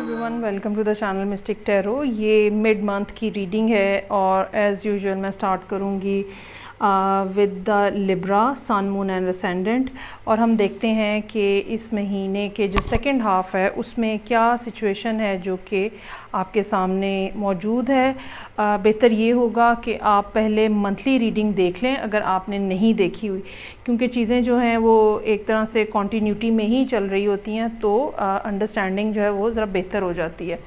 Everyone, welcome to the channel mystic tarot. ये mid month की reading है और एज़ यूजुअल मैं स्टार्ट करूँगी with the Libra sun moon and ascendant. और हम देखते हैं कि इस महीने के जो सेकंड हाफ है उसमें क्या सिचुएशन है जो कि आपके सामने मौजूद है। बेहतर ये होगा कि आप पहले मंथली रीडिंग देख लें अगर आपने नहीं देखी हुई, क्योंकि चीज़ें जो हैं वो एक तरह से कॉन्टीन्यूटी में ही चल रही होती हैं, तो अंडरस्टैंडिंग जो है वो ज़रा बेहतर हो जाती है।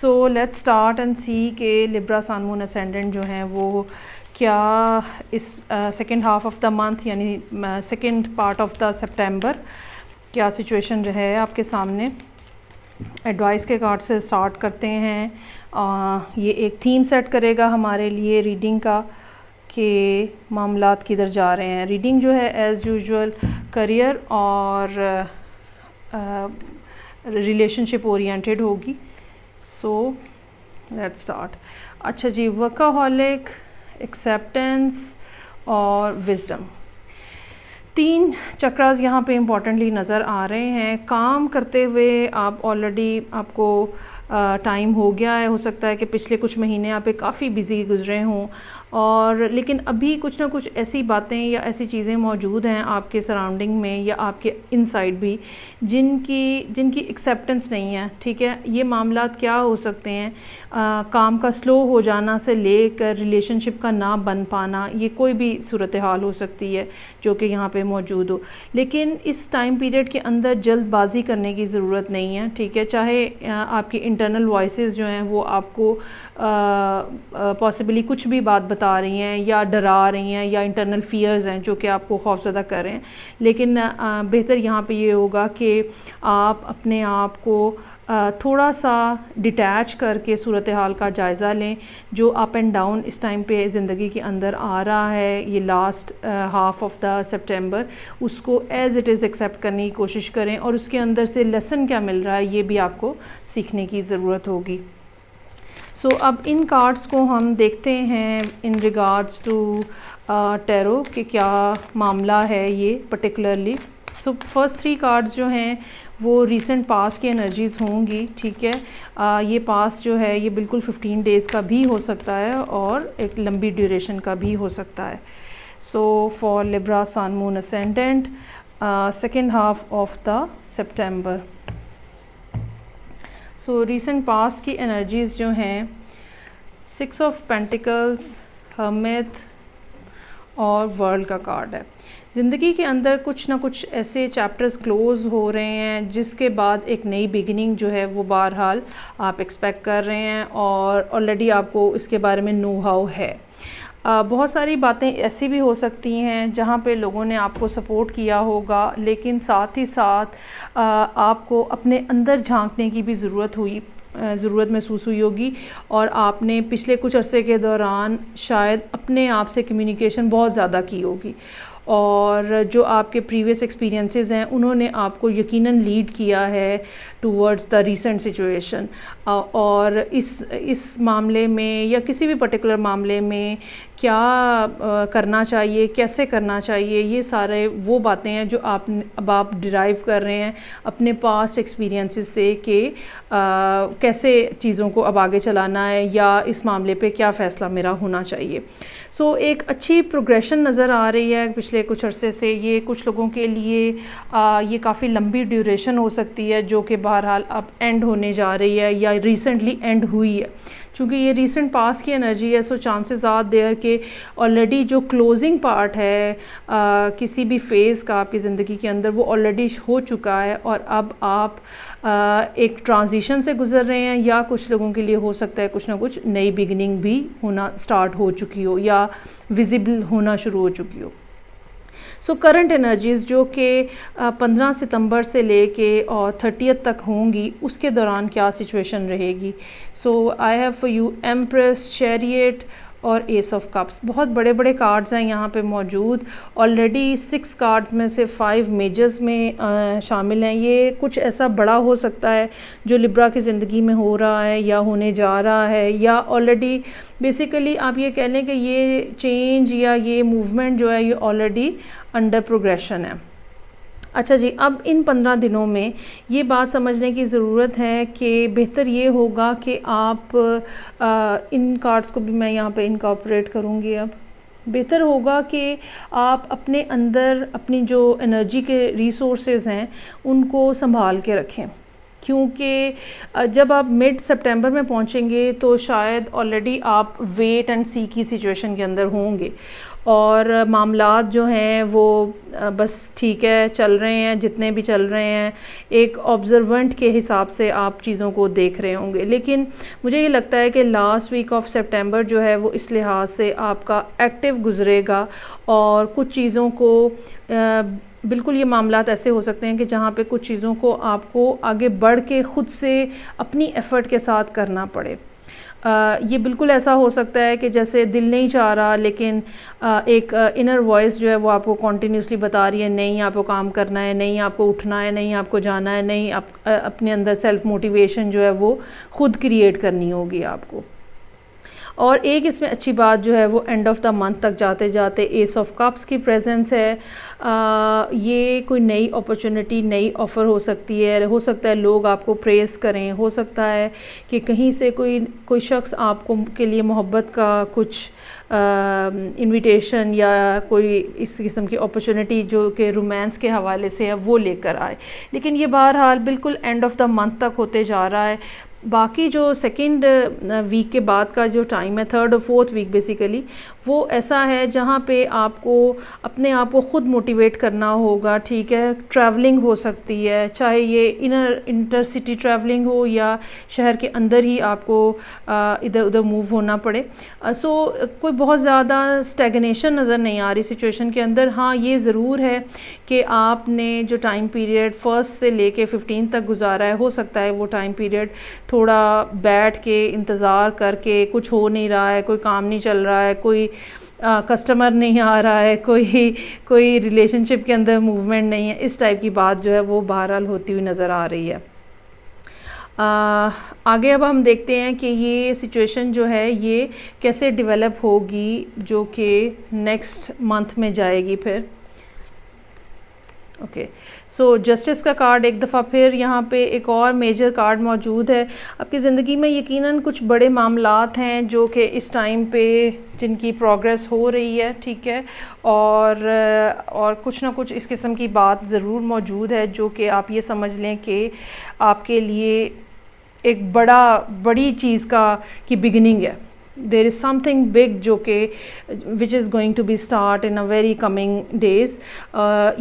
सो लेट्स स्टार्ट एंड सी के लिब्रा सन मून असेंडेंट जो हैं वो क्या इस second half of the month यानी सेकंड पार्ट ऑफ द सितंबर क्या सिचुएशन जो है आपके सामने। एडवाइस के कार्ड से स्टार्ट करते हैं। ये एक थीम सेट करेगा हमारे लिए रीडिंग का कि मामलात किधर जा रहे हैं। रीडिंग जो है एज़ यूजुअल करियर और रिलेशनशिप ओरिएंटेड होगी। So let's start. अच्छा जी, वर्काहॉलिक, एक्सेप्टेंस और विजडम, तीन चक्रास यहाँ पे इम्पॉर्टेंटली नज़र आ रहे हैं। काम करते हुए आप ऑलरेडी आपको टाइम हो गया है, हो सकता है कि पिछले कुछ महीने आप काफ़ी बिज़ी गुजरे हों, और लेकिन अभी कुछ ना कुछ ऐसी बातें या ऐसी चीज़ें मौजूद हैं आपके सराउंडिंग में या आपके इनसाइड भी जिनकी एक्सेप्टेंस नहीं है। ठीक है, ये मामलात क्या हो सकते हैं? काम का स्लो हो जाना से लेकर रिलेशनशिप का ना बन पाना, ये कोई भी सूरत हाल हो सकती है जो कि यहाँ पे मौजूद हो। लेकिन इस टाइम पीरियड के अंदर जल्दबाजी करने की ज़रूरत नहीं है। ठीक है, चाहे आपकी इंटरनल वॉइसेस जो हैं वो आपको पॉसिबली कुछ भी बात बता रही हैं या डरा रही हैं या इंटरनल फियर्स हैं जो कि आपको खौफज़दा कर रहे हैं, लेकिन बेहतर यहाँ पे ये होगा कि आप अपने आप को थोड़ा सा डिटैच करके सूरत हाल का जायज़ा लें। जो अप एंड डाउन इस टाइम पे ज़िंदगी के अंदर आ रहा है, ये लास्ट हाफ ऑफ द सितंबर, उसको एज़ इट इज़ एक्सेप्ट करने की कोशिश करें और उसके अंदर से लेसन क्या मिल रहा है ये भी आपको सीखने की ज़रूरत होगी। सो अब इन कार्ड्स को हम देखते हैं इन रिगार्ड्स टू टैरो कि क्या मामला है ये particularly. So first three cards जो हैं वो रीसेंट पास्ट की एनर्जीज़ होंगी। ठीक है, ये पास्ट जो है ये बिल्कुल 15 डेज़ का भी हो सकता है और एक लंबी ड्यूरेशन का भी हो सकता है। So for Libra sun moon ascendant second half of the सितंबर। सो रीसेंट पास्ट की एनर्जीज़ जो हैं 6 ऑफ पेंटिकल्स, हर्मिट और वर्ल्ड का कार्ड है। ज़िंदगी के अंदर कुछ ना कुछ ऐसे चैप्टर्स क्लोज़ हो रहे हैं जिसके बाद एक नई बिगिनिंग जो है वो बहरहाल आप एक्सपेक्ट कर रहे हैं और ऑलरेडी आपको इसके बारे में नो हाउ है। बहुत सारी बातें ऐसी भी हो सकती हैं जहाँ पे लोगों ने आपको सपोर्ट किया होगा, लेकिन साथ ही साथ आपको अपने अंदर झांकने की भी ज़रूरत महसूस हुई होगी और आपने पिछले कुछ अरसे के दौरान शायद अपने आप से कम्युनिकेशन बहुत ज़्यादा की होगी और जो आपके प्रीवियस एक्सपीरियंसेस हैं उन्होंने आपको यकीनन लीड किया है टूवर्ड्स द रीसेंट सिचुएशन। और इस मामले में या किसी भी पर्टिकुलर मामले में क्या करना चाहिए, कैसे करना चाहिए, ये सारे वो बातें हैं जो अब आप डिराइव कर रहे हैं अपने पास्ट एक्सपीरियंसेस से कि कैसे चीज़ों को अब आगे चलाना है या इस मामले पे क्या फ़ैसला मेरा होना चाहिए। सो एक अच्छी प्रोग्रेशन नज़र आ रही है पिछले कुछ अरसे से। ये कुछ लोगों के लिए ये काफ़ी लंबी ड्यूरेशन हो सकती है जो कि बहरहाल अब एंड होने जा रही है या रिसेंटली एंड हुई है। चूँकि ये रीसेंट पास की एनर्जी है, सो चांसेस आर देयर कि ऑलरेडी जो क्लोजिंग पार्ट है किसी भी फेज़ का आपकी ज़िंदगी के अंदर वो ऑलरेडी हो चुका है और अब आप एक ट्रांजिशन से गुज़र रहे हैं, या कुछ लोगों के लिए हो सकता है कुछ ना कुछ नई बिगिनिंग भी होना स्टार्ट हो चुकी हो या विजिबल होना शुरू हो चुकी हो। सो करंट एनर्जीज़ जो कि 15 सितंबर से लेके और 30 तक होंगी, उसके दौरान क्या सिचुएशन रहेगी। So I have for you empress, chariot और एस ऑफ कप्स। बहुत बड़े बड़े कार्ड्स हैं यहाँ पे मौजूद। ऑलरेडी 6 कार्ड्स में से 5 मेजर्स में शामिल हैं। ये कुछ ऐसा बड़ा हो सकता है जो लिब्रा की ज़िंदगी में हो रहा है या होने जा रहा है, या ऑलरेडी बेसिकली आप ये कह लें कि ये चेंज या ये मूवमेंट जो है ये ऑलरेडी अंडर प्रोग्रेशन है। अच्छा जी, अब इन 15 दिनों में ये बात समझने की ज़रूरत है कि बेहतर ये होगा कि आप इन कार्ड्स को भी मैं यहाँ पे इनकॉर्पोरेट करूँगी। अब बेहतर होगा कि आप अपने अंदर अपनी जो एनर्जी के रिसोर्सेज हैं उनको संभाल के रखें, क्योंकि जब आप मिड सितंबर में पहुंचेंगे तो शायद ऑलरेडी आप वेट एंड सी की सिचुएशन के अंदर होंगे और मामलात जो हैं वो बस ठीक है चल रहे हैं, जितने भी चल रहे हैं एक ऑब्जर्वेंट के हिसाब से आप चीज़ों को देख रहे होंगे। लेकिन मुझे ये लगता है कि लास्ट वीक ऑफ सितंबर जो है वो इस लिहाज से आपका एक्टिव गुजरेगा और कुछ चीज़ों को बिल्कुल ये मामलात ऐसे हो सकते हैं कि जहाँ पे कुछ चीज़ों को आपको आगे बढ़ के ख़ुद से अपनी एफ़र्ट के साथ करना पड़े। ये बिल्कुल ऐसा हो सकता है कि जैसे दिल नहीं चाह रहा, लेकिन एक इनर वॉइस जो है वो आपको कॉन्टीन्यूसली बता रही है नहीं आपको काम करना है, नहीं आपको उठना है, नहीं आपको जाना है, नहीं आप अपने अंदर सेल्फ मोटिवेशन जो है वो ख़ुद क्रिएट करनी होगी आपको। और एक इसमें अच्छी बात जो है वो एंड ऑफ द मंथ तक जाते जाते एस ऑफ कप्स की प्रेजेंस है। ये कोई नई अपॉर्चुनिटी, नई ऑफ़र हो सकती है, हो सकता है लोग आपको प्रेज़ करें, हो सकता है कि कहीं से कोई शख्स आपको के लिए मोहब्बत का कुछ इनविटेशन या कोई इस किस्म की अपॉर्चुनिटी जो कि रोमांस के हवाले से है वो लेकर आए। लेकिन ये बहरहाल बिल्कुल एंड ऑफ द मंथ तक होते जा रहा है। बाकी जो सेकंड वीक के बाद का जो टाइम है, थर्ड और फोर्थ वीक बेसिकली, वो ऐसा है जहाँ पे आपको अपने आप को ख़ुद मोटिवेट करना होगा। ठीक है, ट्रैवलिंग हो सकती है, चाहे ये इंटरसिटी ट्रैवलिंग हो या शहर के अंदर ही आपको इधर उधर मूव होना पड़े। सो कोई बहुत ज़्यादा स्टैग्नेशन नज़र नहीं आ रही सिचुएशन के अंदर। हाँ, ये ज़रूर है कि आपने जो टाइम पीरियड 1 से लेके 15 तक गुजारा है, हो सकता है वो टाइम पीरियड थोड़ा बैठ के इंतज़ार करके, कुछ हो नहीं रहा है, कोई काम नहीं चल रहा है, कोई कस्टमर नहीं आ रहा है, कोई रिलेशनशिप के अंदर मूवमेंट नहीं है, इस टाइप की बात जो है वो बहरहाल होती हुई नज़र आ रही है। आगे अब हम देखते हैं कि ये सिचुएशन जो है ये कैसे डेवलप होगी, जो कि नेक्स्ट मंथ में जाएगी फिर। ओके, सो जस्टिस का कार्ड एक दफ़ा फिर यहाँ पे एक और मेजर कार्ड मौजूद है। आपकी ज़िंदगी में यकीनन कुछ बड़े मामलात हैं जो कि इस टाइम पे जिनकी प्रोग्रेस हो रही है, ठीक है, और कुछ ना कुछ इस किस्म की बात ज़रूर मौजूद है जो कि आप ये समझ लें कि आपके लिए एक बड़ी चीज़ की बिगिनिंग है। देर इज़ समथिंग बिग जो कि which is going to be start in a very coming days.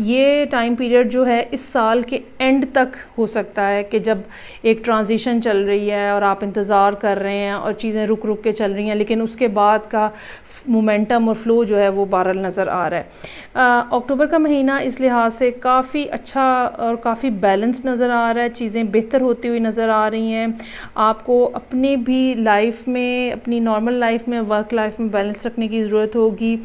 ये टाइम पीरियड जो है इस साल के एंड तक हो सकता है कि जब एक ट्रांजिशन चल रही है और आप इंतज़ार कर रहे हैं और चीज़ें रुक रुक के चल रही हैं, लेकिन उसके बाद का मोमेंटम और फ्लो जो है वो बहरहाल नज़र आ रहा है। अक्टूबर का महीना इस लिहाज से काफ़ी अच्छा और काफ़ी बैलेंस नज़र आ रहा है, चीज़ें बेहतर होती हुई नज़र आ रही हैं। आपको अपने भी लाइफ में, अपनी नॉर्मल लाइफ में, वर्क लाइफ में बैलेंस रखने की ज़रूरत होगी।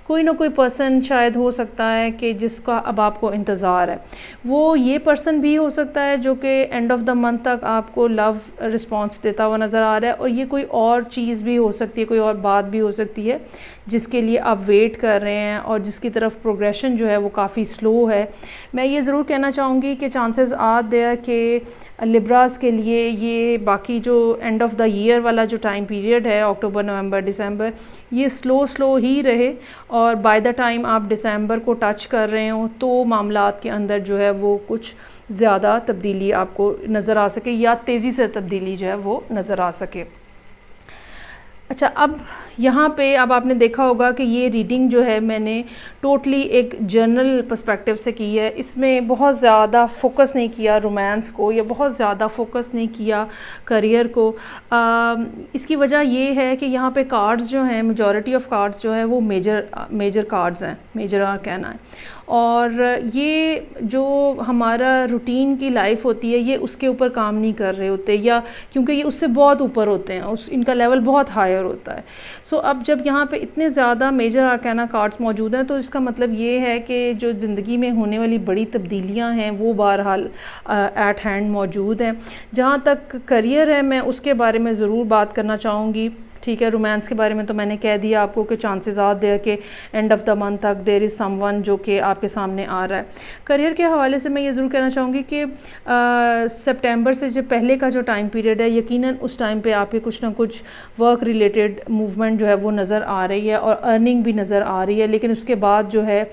कोई ना कोई पर्सन शायद हो सकता है कि जिसका अब आपको इंतज़ार है, वो ये पर्सन भी हो सकता है जो कि एंड ऑफ द मंथ तक आपको लव रिस्पॉन्स देता हुआ नज़र आ रहा है, और ये कोई और चीज़ भी हो सकती है, कोई और बात भी हो सकती है जिसके लिए आप वेट कर रहे हैं और जिसकी तरफ प्रोग्रेशन जो है वो काफ़ी स्लो है। मैं ये ज़रूर कहना चाहूँगी कि चांसेस आर देयर कि लिब्रास के लिए ये बाकी जो एंड ऑफ द ईयर वाला जो टाइम पीरियड है, अक्टूबर, नवंबर, दिसंबर, ये स्लो ही रहे, और बाय द टाइम आप दिसंबर को टच कर रहे हो तो मामलात के अंदर जो है वो कुछ ज़्यादा तब्दीली आपको नज़र आ सके, या तेज़ी से तब्दीली जो है वो नज़र आ सके। अच्छा, अब यहाँ पे अब आपने देखा होगा कि ये रीडिंग जो है मैंने टोटली एक जर्नल पर्सपेक्टिव से की है। इसमें बहुत ज़्यादा फोकस नहीं किया रोमांस को, या बहुत ज़्यादा फोकस नहीं किया करियर को। इसकी वजह ये है कि यहाँ पे कार्ड्स जो हैं, मेजॉरिटी ऑफ कार्ड्स जो है वो मेजर कार्ड्स हैं, मेजर आर्काना है, और ये जो हमारा रूटीन की लाइफ होती है ये उसके ऊपर काम नहीं कर रहे होते, या क्योंकि ये उससे बहुत ऊपर होते हैं, इनका लेवल बहुत हायर होता है। सो अब जब यहाँ पे इतने ज़्यादा मेजर आर्काना कार्ड्स मौजूद हैं तो इसका मतलब ये है कि जो ज़िंदगी में होने वाली बड़ी तब्दीलियाँ हैं वो बहरहाल एट हैंड मौजूद हैं। जहाँ तक करियर है मैं उसके बारे में ज़रूर बात करना चाहूँगी, ठीक है। रोमांस के बारे में तो मैंने कह दिया आपको कि चांसेस आर देयर कि एंड ऑफ द मंथ तक देयर इज़ समवन जो कि आपके सामने आ रहा है। करियर के हवाले से मैं ये ज़रूर कहना चाहूँगी कि सितंबर से जो पहले का जो टाइम पीरियड है, यकीनन उस टाइम पे आपके कुछ ना कुछ वर्क रिलेटेड मूवमेंट जो है वो नज़र आ रही है और अर्निंग भी नज़र आ रही है। लेकिन उसके बाद जो है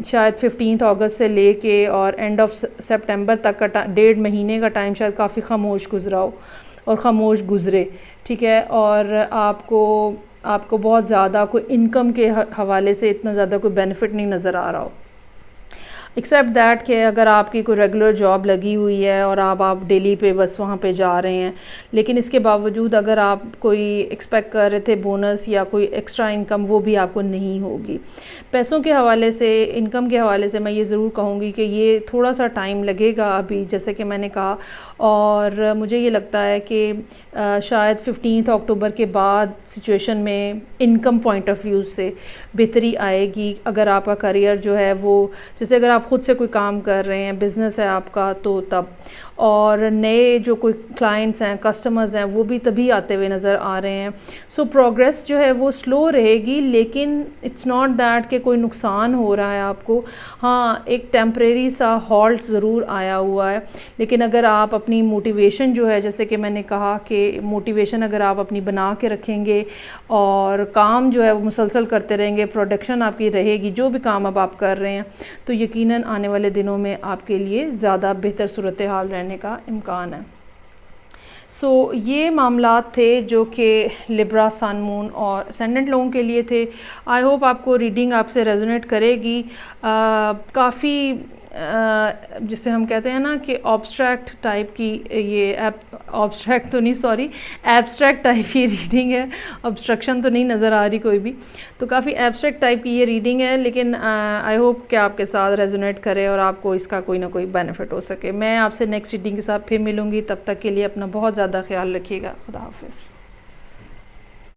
शायद 15 अगस्त से लेके और एंड ऑफ सितंबर तक का 1.5 महीने का टाइम शायद काफ़ी खामोश गुजरा हो और ख़ामोश गुज़रे, ठीक है। और आपको बहुत ज़्यादा कोई इनकम के हवाले से इतना ज़्यादा कोई बेनिफिट नहीं नज़र आ रहा हो, एक्सेप्ट दैट कि अगर आपकी कोई रेगुलर जॉब लगी हुई है और आप डेली पे बस वहाँ पे जा रहे हैं, लेकिन इसके बावजूद अगर आप कोई एक्सपेक्ट कर रहे थे बोनस या कोई एक्स्ट्रा इनकम, वो भी आपको नहीं होगी। पैसों के हवाले से, इनकम के हवाले से मैं ये ज़रूर कहूँगी कि ये थोड़ा सा टाइम लगेगा अभी, जैसे कि मैंने कहा। और मुझे ये लगता है कि शायद 15 अक्टूबर के बाद सिचुएशन में इनकम पॉइंट ऑफ व्यू से बेहतरी आएगी। अगर आपका करियर जो है वो, जैसे अगर आप ख़ुद से कोई काम कर रहे हैं, बिज़नेस है आपका, तो तब, और नए जो कोई क्लाइंट्स हैं, कस्टमर्स हैं, वो भी तभी आते हुए नज़र आ रहे हैं। सो प्रोग्रेस जो है वो स्लो रहेगी, लेकिन इट्स नॉट दैट कि कोई नुकसान हो रहा है आपको। हाँ, एक टेम्परेरी सा हॉल्ट ज़रूर आया हुआ है, लेकिन अगर आप अपनी मोटिवेशन जो है, जैसे कि मैंने कहा कि मोटिवेशन अगर आप अपनी बना के रखेंगे और काम जो है वो मुसलसल करते रहेंगे, प्रोडक्शन आपकी रहेगी, जो भी काम अब आप कर रहे हैं, तो यकीनन आने वाले दिनों में आपके लिए ज़्यादा बेहतर सूरत हाल रहने का इम्कान है। सो ये मामलात थे जो कि लिब्रा, सन, मून और असेंडेंट लोगों के लिए थे। आई होप आपको रीडिंग आपसे रेजोनेट करेगी। काफ़ी जिसे हम कहते हैं ना कि ऑब्स्ट्रैक्ट टाइप की, ये ऑब्स्ट्रैक्ट तो नहीं, सॉरी, एब्स्ट्रैक्ट टाइप की रीडिंग है। ऑब्स्ट्रक्शन तो नहीं नज़र आ रही कोई भी, तो काफ़ी एब्स्ट्रैक्ट टाइप की ये रीडिंग है, लेकिन आई होप कि आपके साथ रेजोनेट करे और आपको इसका कोई ना कोई बेनिफिट हो सके। मैं आपसे नेक्स्ट रीडिंग के साथ फिर मिलूँगी, तब तक के लिए अपना बहुत ज़्यादा ख्याल रखिएगा। खुदा हाफिज़।